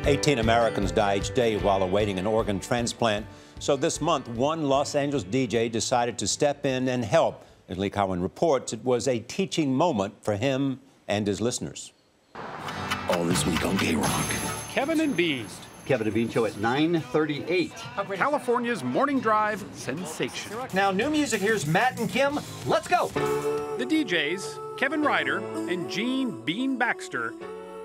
18 Americans die each day while awaiting an organ transplant. So this month, one Los Angeles DJ decided to step in and help. As Lee Cowan reports, it was a teaching moment for him and his listeners. All this week on K-Rock. Kevin and Bean. Kevin and Bean Show at 9:38. California's morning drive sensation. Now, new music, here's Matt and Kim. Let's go. The DJs, Kevin Ryder and Gene Bean Baxter,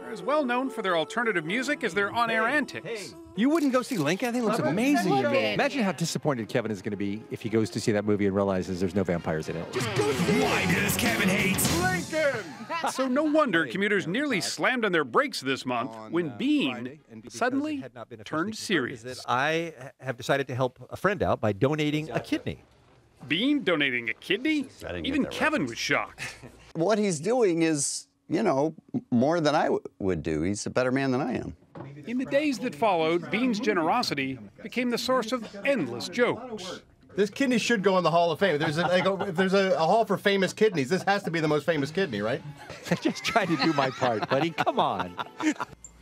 are as well known for their alternative music as their on-air antics. You wouldn't go see Lincoln? I think it looks amazing. Imagine how disappointed Kevin is going to be if he goes to see that movie and realizes there's no vampires in it. Just go see it. Why does Kevin hate Lincoln? So no wonder commuters nearly slammed on their brakes this month when Bean suddenly turned serious. I have decided to help a friend out by donating a kidney. Bean donating a kidney? Even Kevin was shocked. What he's doing is, you know, more than I would do. He's a better man than I am. In the days that followed, Bean's generosity became the source of endless jokes. This kidney should go in the Hall of Fame. If there's a hall for famous kidneys, this has to be the most famous kidney, right? I just tried to do my part, buddy. Come on.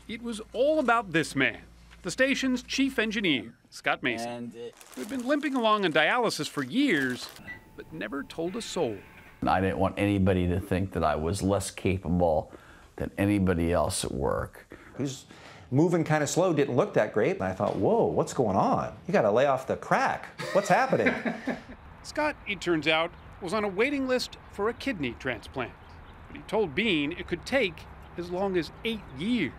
It was all about this man, the station's chief engineer, Scott Mason, who had been limping along on dialysis for years, but never told a soul. I didn't want anybody to think that I was less capable than anybody else at work. He's moving kind of slow, didn't look that great. And I thought, whoa, what's going on? You got to lay off the crack. What's happening? Scott, it turns out, was on a waiting list for a kidney transplant. But he told Bean it could take as long as 8 years.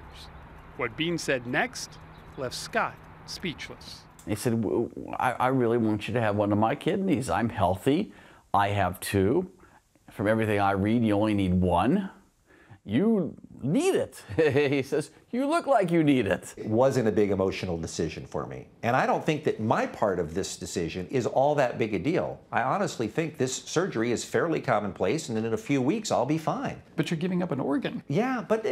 What Bean said next left Scott speechless. He said, I really want you to have one of my kidneys. I'm healthy. I have 2. From everything I read, you only need 1. You need it. He says, you look like you need it. It wasn't a big emotional decision for me. And I don't think that my part of this decision is all that big a deal. I honestly think this surgery is fairly commonplace, and in a few weeks, I'll be fine. But you're giving up an organ. Yeah, but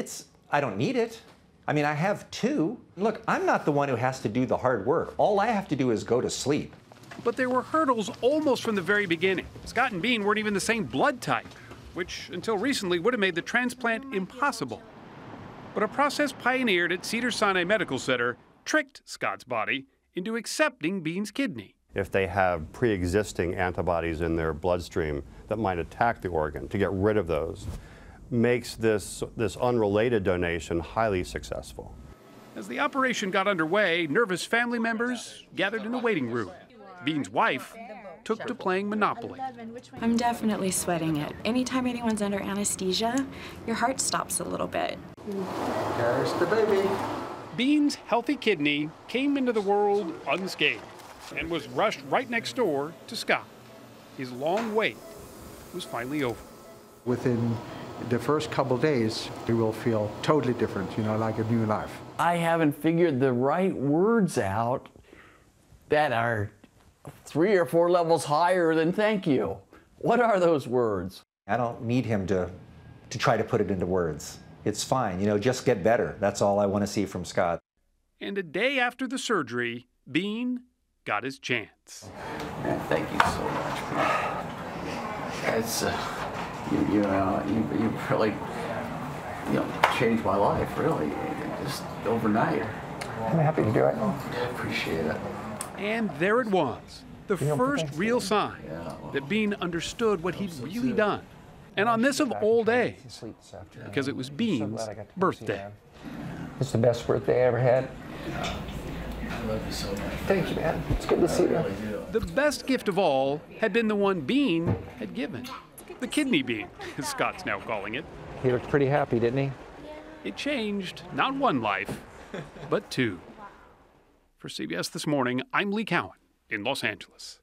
I don't need it. I mean, I have 2. Look, I'm not the one who has to do the hard work. All I have to do is go to sleep. But there were hurdles almost from the very beginning. Scott and Bean weren't even the same blood type, which until recently would have made the transplant impossible. But a process pioneered at Cedars-Sinai Medical Center tricked Scott's body into accepting Bean's kidney. If they have pre-existing antibodies in their bloodstream that might attack the organ, to get rid of those, makes this unrelated donation highly successful. As the operation got underway, nervous family members gathered in a waiting room. Bean's wife took to playing Monopoly. I'm definitely sweating it. Anytime anyone's under anesthesia, your heart stops a little bit. There's the baby. Bean's healthy kidney came into the world unscathed and was rushed right next door to Scott. His long wait was finally over. Within the first couple days, you will feel totally different, you know, like a new life. I haven't figured the right words out that are 3 or 4 levels higher than thank you. What are those words? I don't need him to try to put it into words. It's fine, you know, just get better. That's all I want to see from Scott. And a day after the surgery, Bean got his chance. Man, thank you so much. It's, you really, changed my life, really, just overnight. I'm happy to do it. I appreciate it. And there it was, the first real sign that Bean understood what he'd really done. And on this of all days, because it was Bean's birthday. It's the best birthday I ever had. I love you so much. Thank you, man. It's good to see you. The best gift of all had been the one Bean had given. The kidney bean, as Scott's now calling it. He looked pretty happy, didn't he? It changed not one life, but 2. For CBS This Morning, I'm Lee Cowan in Los Angeles.